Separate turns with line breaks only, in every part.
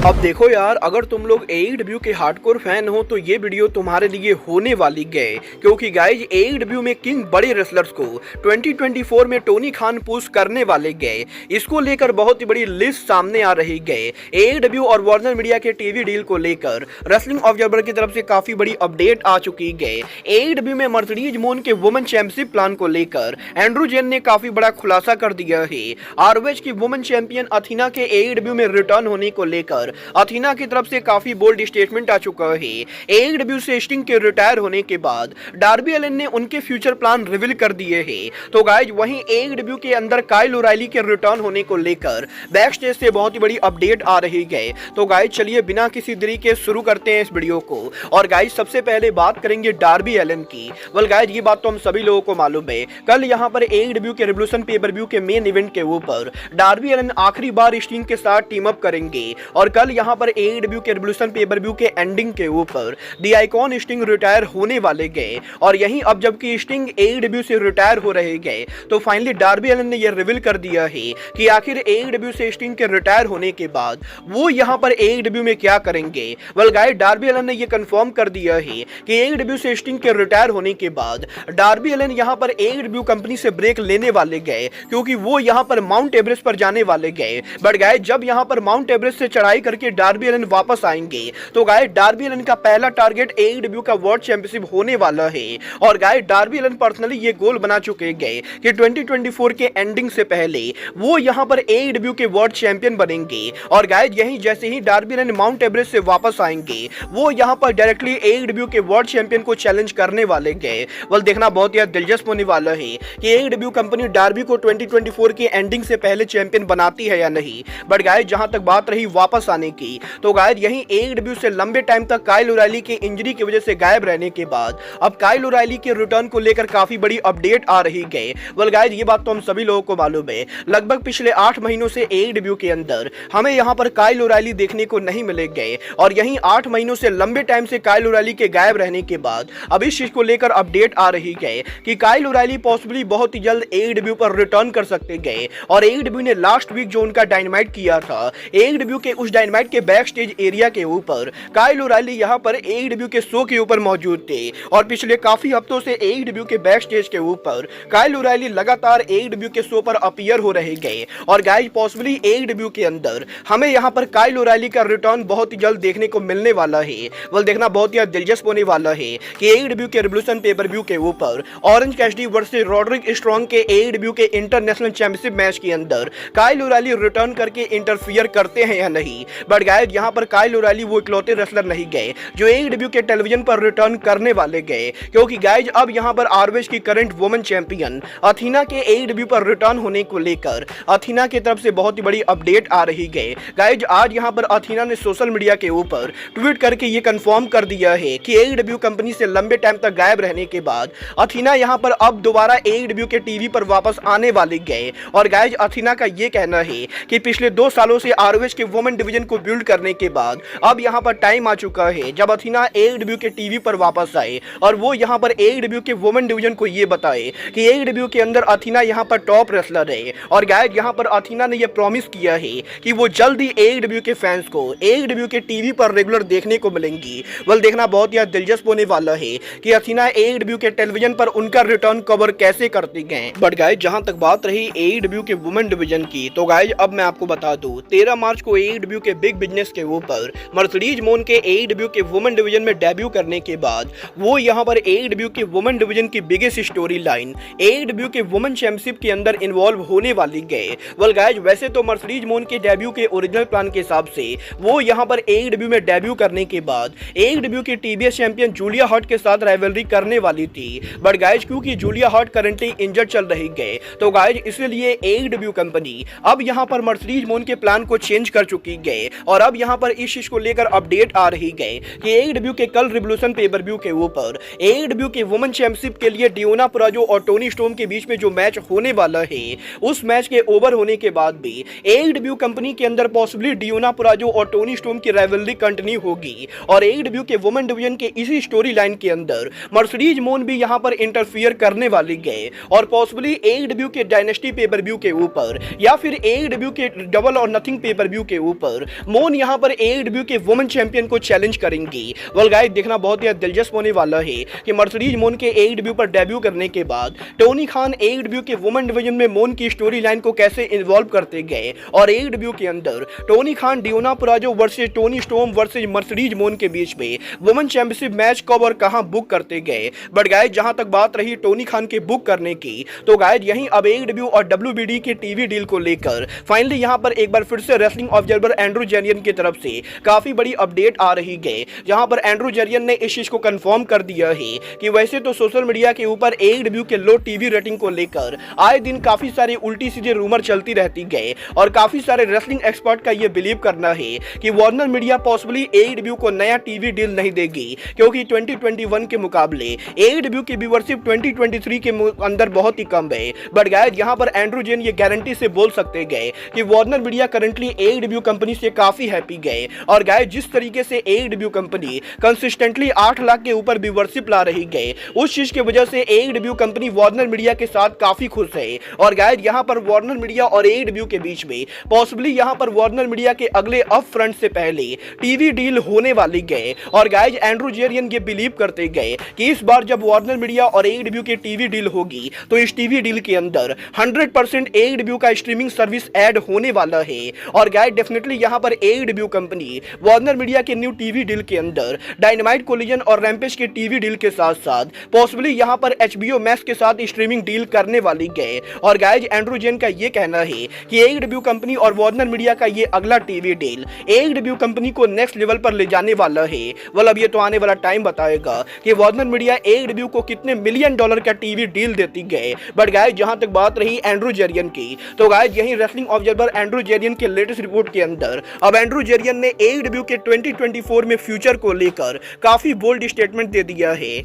अब देखो यार, अगर तुम लोग एईडब्ल्यू के हार्डकोर फैन हो तो ये वीडियो तुम्हारे लिए होने वाली है, क्योंकि गाइज एईडब्ल्यू में किंग बड़े रेसलर्स को 2024 में टोनी खान पुश करने वाले गए। इसको लेकर बहुत ही बड़ी लिस्ट सामने आ रही है। एईडब्ल्यू और वार्नर मीडिया के टीवी डील को लेकर रेसलिंग ऑब्जर्वर की तरफ से काफी बड़ी अपडेट आ चुकी है। एईडब्ल्यू में मर्सिडीज मोन के वुमेन चैंपियनशिप प्लान को लेकर एंड्रू जेन ने काफी बड़ा खुलासा कर दिया है। आरओएच की वुमेन चैंपियन अथीना के एईडब्ल्यू में रिटर्न होने को लेकर अथीना की तरफ से काफी बोल्ड स्टेटमेंट आ चुका है। एईडब्ल्यू से स्टिंग के रिटायर होने के बाद डार्बी एलन ने उनके फ्यूचर प्लान रिवील कर दिए हैं। तो गाइज वहीं एईडब्ल्यू के अंदर काइल ओराइली के रिटर्न होने को लेकर बैक स्टेज से बहुत ही बड़ी अपडेट आ रही है। तो गाइज चलिए बिना किसी देरी के शुरू करते हैं इस वीडियो को। और गाइज सबसे पहले बात करेंगे डार्बी एलन की। वेल गाइज ये बात तो हम सभी लोगों को मालूम है, कल यहाँ पर एईडब्ल्यू के रिवोल्यूशन पे-पर-व्यू के मेन इवेंट के ऊपर डार्बी एलन आखिरी बार स्टिंग के साथ टीम अप करेंगे। और कल यहाँ पर एईडब्ल्यू के रिवोल्यूशन पे-पर-व्यू के एंडिंग के ऊपर दी आइकॉन स्टिंग रिटायर होने वाले गए। और यहीं अब जबकि स्टिंग एईडब्ल्यू से रिटायर हो रहे गए तो फाइनली डार्बी एलन ने यह रिवील कर दिया है कि आखिर एईडब्ल्यू से स्टिंग के रिटायर होने के बाद वो यहाँ पर एईडब्ल्यू में क्या करेंगे। वेल गाइस डार्बी एलन ने यह कंफर्म कर दिया है कि एईडब्ल्यू से स्टिंग के रिटायर होने के बाद डार्बी एलन यहाँ पर एईडब्ल्यू कंपनी से ब्रेक लेने वाले गए, क्योंकि वो यहाँ पर माउंट एवरेस्ट पर जाने वाले गए। बट गाइस जब यहाँ पर माउंट एवरेस्ट से चढ़ाई करके डार्बी एलन वापस आएंगे तो गाइस डार्बी एलन का पहला टारगेट एईडब्ल्यू का वर्ल्ड चैंपियनशिप होने वाला है। और गाइस डार्बी एलन पर्सनली ये गोल बना चुके गए कि 2024 के एंडिंग से पहले वो यहां पर एईडब्ल्यू के वर्ल्ड चैंपियन बनेंगे। और गाइस यही जैसे ही डार्बी एलन माउंट एवरेस्ट से वापस आएंगे वो यहां पर डायरेक्टली एईडब्ल्यू के वर्ल्ड चैंपियन को चैलेंज करने वाले गए। वेल देखना बहुत ही दिलचस्प होने वाला है कि एईडब्ल्यू कंपनी डार्बी को 2024 के एंडिंग से पहले चैंपियन बनाती है या नहीं। बट गाइस जहां तक बात रही वापस आने की, तो गाइस यहीं एईडब्ल्यू से लंबे टाइम तक काइल ओराइली के इंजरी की वजह से गायब रहने के बाद अब काइल ओराइली के रिटर्न को लेकर काफी बड़ी अपडेट आ रही है। वेल गाइस ये बात तो हम सभी लोगों को मालूम है, लगभग पिछले 8 महीनों से एईडब्ल्यू के अंदर हमें यहां पर काइल ओराइली देखने को नहीं मिलेंगे। और यहीं 8 महीनों से लंबे टाइम से काइल ओराइली के गायब रहने के बाद अब इस चीज को लेकर अपडेट आ रही है कि काइल ओराइली पॉसिबली बहुत ही जल्द एईडब्ल्यू पर रिटर्न कर सकते गए। और एईडब्ल्यू ने लास्ट वीक जो उनका डायनामाइट किया था, एईडब्ल्यू के उस डायनामाइट के बैक स्टेज एरिया के ऊपर काइल ओराइली यहां पर एईडब्ल्यू के शो के ऊपर मौजूद थे। और पिछले काफी हफ्तों से एईडब्ल्यू के बैक स्टेज के ऊपर काइल ओराइली लगातार एईडब्ल्यू के शो पर अपीयर हो रहे गए। और गाइस पॉसिबली एईडब्ल्यू के अंदर हमें यहां पर काइल ओराइली का रिटर्न बहुत ही जल्द देखने को मिलने वाला है। वेल देखना बहुत ही दिलचस्प होने वाला है कि एईडब्ल्यू के रिवोल्यूशन पे-पर-व्यू के ऊपर orange Cassidy versus Rodrick strong के एईडब्ल्यू के इंटरनेशनल चैंपियनशिप मैच के अंदर काइल ओराइली रिटर्न करके इंटरफियर करते हैं या नहीं। बट गाइस यहां पर काइल ओराइली वो इकलौते रेसलर नहीं गए जो एईडब्ल्यू के टेलीविजन पर रिटर्न करने वाले गए, क्योंकि गाइस अब यहां पर आरओएच की करंट वुमेन चैंपियन अथीना के एईडब्ल्यू पर रिटर्न होने को लेकर अथीना की तरफ से बहुत ही बड़ी अपडेट आ रही है। गाइस आज यहां पर अथीना ने सोशल मीडिया के ऊपर ट्वीट करके ये कंफर्म कर दिया है कि एईडब्ल्यू कंपनी से लंबे टाइम तक गायब रहने के बाद अथीना यहां पर अब दोबारा एईडब्ल्यू के टीवी पर वापस आने वाले गए। और गाइस अथीना का ये कहना है कि पिछले 2 सालों से आरओएच के वुमेन डिवीजन को बिल्ड करने के बाद अब यहां पर टाइम आ चुका है जब अथीना एईडब्ल्यू के टीवी पर वापस आए और वो यहां पर एईडब्ल्यू के वुमेन डिवीजन को ये बताए कि एईडब्ल्यू के अंदर अथीना यहां पर टॉप रेसलर है। और गाइस यहां पर अथीना ने ये प्रॉमिस किया है कि वो जल्दी एईडब्ल्यू के फैंस को एईडब्ल्यू के टीवी पर रेगुलर देखने को मिलेंगी। वेल देखना बहुत ही दिलचस्प होने वाला है कि अथीना एईडब्ल्यू के टेलीविजन पर उनका रिटर्न कवर कैसे करती गए। बट गाइस जहां तक बात रही एईडब्ल्यू के वुमेन डिवीजन की, तो गाइस अब मैं आपको बता दूं 13 मार्च को एईडब्ल्यू के बिग बिजनेस के ऊपर मर्सिडीज मोन के एईडब्ल्यू के वुमेन डिवीजन में डेब्यू करने के बाद वो यहां पर एईडब्ल्यू के वुमेन डिवीजन की बिगेस्ट स्टोरी लाइन एईडब्ल्यू के वुमेन चैंपियनशिप के अंदर इन्वॉल्व होने वाली गए। वेल गाइस वैसे तो मर्सिडीज मोन के डेब्यू के ओरिजिनल प्लान के हिसाब से वो यहां पर एईडब्ल्यू में डेब्यू करने के बाद एईडब्ल्यू की टीबीएस चैंपियन जूलिया हार्ट के साथ राइवलरी करने वाली थी। बट गाइस क्योंकि जूलिया हार्ट करंटली इंजर्ड चल रही गए तो गाइस इसलिए एईडब्ल्यू कंपनी अब यहां पर मर्सिडीज मोन के प्लान को चेंज कर चुकी गए। और अब यहां पर इस चीज को लेकर अपडेट आ रही गए कि एईडब्ल्यू के कल रिवोल्यूशन पे-पर-व्यू के ऊपर एईडब्ल्यू के वुमेन चैंपियनशिप के लिए डियोना पुराजो और टोनी स्टॉर्म के बीच में जो मैच होने वाला है उस मैच के ओवर होने के बाद भी एईडब्ल्यू कंपनी के अंदर पॉसिबली डियोना पुराजो और टोनी स्टॉर्म की राइवलरी कंटिन्यू होगी। और एईडब्ल्यू के वुमेन डिवीजन के इसी स्टोरी लाइन के अंदर मर्सिडीज मोन भी यहां पर इंटरफियर करने वाली गए और पॉसिबली एईडब्ल्यू के डायनेस्टी पे-पर-व्यू के ऊपर या फिर एईडब्ल्यू के डबल और नथिंग पे-पर-व्यू के ऊपर मोन यहां पर AEW के वुमेन चैंपियन को चैलेंज करेंगी। वेल गाइस, देखना बहुत ही दिलचस्प होने वाला है कि मर्सिडीज मोन के AEW पर डेब्यू करने के बाद टोनी खान AEW के वुमेन डिवीजन में मोन की स्टोरी लाइन को कैसे इन्वॉल्व करते गए और AEW के अंदर Tony Khan Deonna Purrazzo versus Toni Storm versus Mercedes Mone के बीच में वुमेन चैंपियनशिप मैच कब और कहां बुक करते गए। बट गाइस, जहां तक बात रही टोनी खान के बुक करने की, तो गाइस यहीं अब AEW और WBD के टीवी डील को लेकर फाइनली यहां पर एक बार फिर से रेसलिंग ऑब्जर्वर एंड्रू जेरियन की तरफ से काफी बड़ी अपडेट आ रही है, जहां पर एंड्रू जेरियन ने इस चीज को कंफर्म कर दिया है कि वैसे तो सोशल मीडिया के ऊपर AEW के लो टीवी रेटिंग को लेकर आए दिन काफी सारी उल्टी सीधे रूमर चलती रहती गए और काफी सारे रेसलिंग एक्सपर्ट का यह बिलीव करना है कि वार्नर मीडिया पॉसिबली AEW को नया टीवी डील नहीं देगी, क्योंकि 2021 के मुकाबले AEW की व्यूअरशिप 2023 के अंदर बहुत ही कम है। बट गाइस, यहां पर एंड्रू जेन ये गारंटी से बोल सकते गए कि Warner media currently AEW company से काफी हैप्पी गए और गाइस जिस तरीके से AEW कंपनी कंसिस्टेंटली 8 लाख के ऊपर व्यूअरशिप ला रही गए, उस चीज की वजह से AEW कंपनी वार्नर मीडिया के साथ काफी खुश है। और गाइस, यहां पर वार्नर मीडिया और AEW के बीच में पॉसिबली यहां पर वार्नर मीडिया के अगले अप फ्रंट से पहले टीवी डील होने वाली गए और गाइस एंड्रू जेरियन ये बिलीव करते गए कि इस बार जब वार्नर मीडिया और AEW की टीवी डील होगी तो इस टीवी डील के अंदर 100% AEW का स्ट्रीमिंग सर्विस ऐड होने वाला है। और गाइस डेफिनेटली यहां पर AEW कंपनी वार्नर मीडिया के न्यू टीवी डील के अंदर डायनामाइट कोलिजन और रैम्पेज के टीवी डील के साथ साथ पॉसिबली यहां पर HBO मैक्स के साथ स्ट्रीमिंग डील करने वाली गए। और गाइस एंड्रू जेन का ये कहना है कि AEW कंपनी और वार्नर मीडिया का ये अगला टीवी डील AEW कंपनी को नेक्स्ट लेवल पर ले जाने वाला है। well, अब ये तो आने वाला टाइम बताएगा कि वार्नर मीडिया AEW को कितने $1 मिलियन का टीवी डील देती गए। बट गाइस, जहां तक बात रही एंड्रू जेरियन की, तो गाइस यही रेसलिंग ऑब्जर्वर एंड्रू जेरियन के लेटेस्ट रिपोर्ट के अंदर अब एंड्रू जेरियन ने AEW के 2024 में फ्यूचर को लेकर काफी बोल्ड स्टेटमेंट दे दिया है।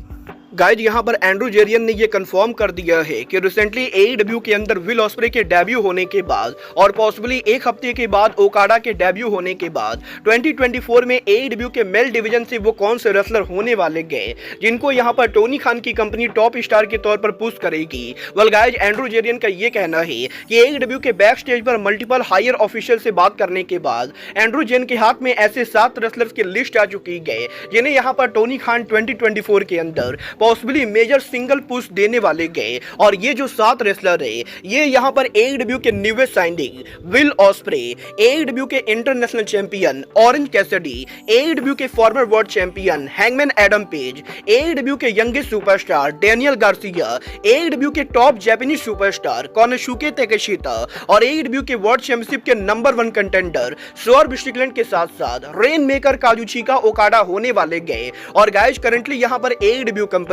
गाइस, यहां पर एंड्रू जेरियन ने यह कंफर्म कर दिया है कि रिसेंटली AEW के अंदर विल ऑस्प्रे के डेब्यू होने के बाद और पॉसिबली एक हफ्ते के बाद ओकाडा के डेब्यू होने के बाद 2024 में AEW के मेल डिवीजन से वो कौन से रेसलर होने वाले गए जिनको यहां पर टोनी खान की कंपनी टॉप स्टार के तौर पर पुश करेगी। वेल गाइस, एंड्रू जेरियन का यह कहना है कि AEW के बैक स्टेज पर मल्टीपल हायर ऑफिशियल से बात करने के बाद एंड्रू जेन के हाथ में ऐसे 7 रेसलर्स की लिस्ट आ चुकी है जिन्हें यहां पर टोनी खान 2024 के अंदर पॉसिबली मेजर सिंगल पुश देने वाले गए। और ये जो 7 रेसलर है, ये यहाँ पर AEW के newest signing will osprey, AEW के international champion orange Cassidy, AEW के farmer world champion hangman Adam page, AEW के youngest superstar Daniel Garcia, AEW के टॉप जापानीज सुपरस्टार कोनोशुके ताकेशिता और AEW के वर्ल्ड चैंपियनशिप के नंबर 1 कंटेंडर स्वर्ग Strickland के साथ साथ रेन मेकर काजुचिका ओकाडा होने वाले गए। और गाइस, करंटली यहाँ पर AEW company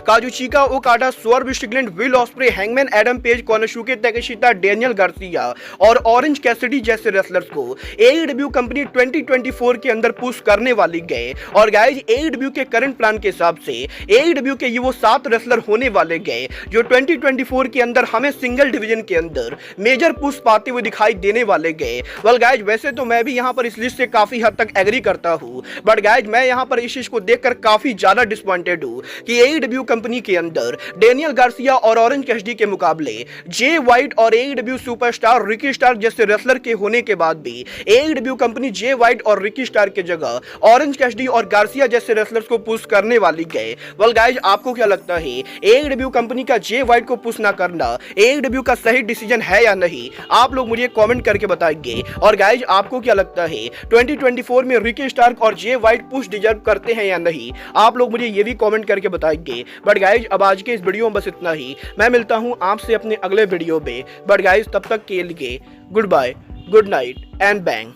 Kazuchika Okada, Swerve Strickland, Will Ospreay, Hangman Adam Page, Konosuke Takeshita, Daniel Garcia और ऑरेंज कैसिडी जैसे रेसलर्स को AEW कंपनी 2024 के अंदर पुश करने वाली गए। और गाइस, AEW के करंट प्लान के हिसाब से AEW के ये वो 7 रेसलर होने वाले गए जो 2024 के अंदर हमें सिंगल डिवीजन के अंदर मेजर पुश पाते हुए दिखाई देने वाले गए। वेल गाइस, वैसे तो मैं भी यहाँ पर इस लिस्ट से काफी हद तक एग्री करता हूँ, बट गाइस मैं यहाँ पर इस चीज को देखकर काफी ज्यादा डिसअपॉइंटेड हूँ कि AEW कंपनी के अंदर डेनियल गार्सिया और ऑरेंज कैसिडी के मुकाबले जे वाइट और AEW सुपरस्टार रिकी स्टार जैसे रेसलर के होने के बाद भी AEW कंपनी जे वाइट और रिकी स्टार के जगह ऑरेंज कैसिडी और गार्सिया जैसे रेसलर्स को पुश करने वाली गए। वेल गाइस, आपको क्या लगता है AEW कंपनी का जे वाइट को पुश ना करना AEW का सही डिसीजन है या नहीं? आप लोग मुझे कमेंट करके बताएंगे। और गाइस, आपको क्या लगता है 2024 में रिकी स्टार और जे वाइट पुश डिजर्व करते हैं या नहीं? आप लोग मुझे ये भी कमेंट करके बताएंगे। बट गाइस, अब आज के इस वीडियो में बस इतना ही। मैं मिलता हूं आपसे अपने अगले वीडियो में। बट गाइस, तब तक के लिए goodbye, good night and bang.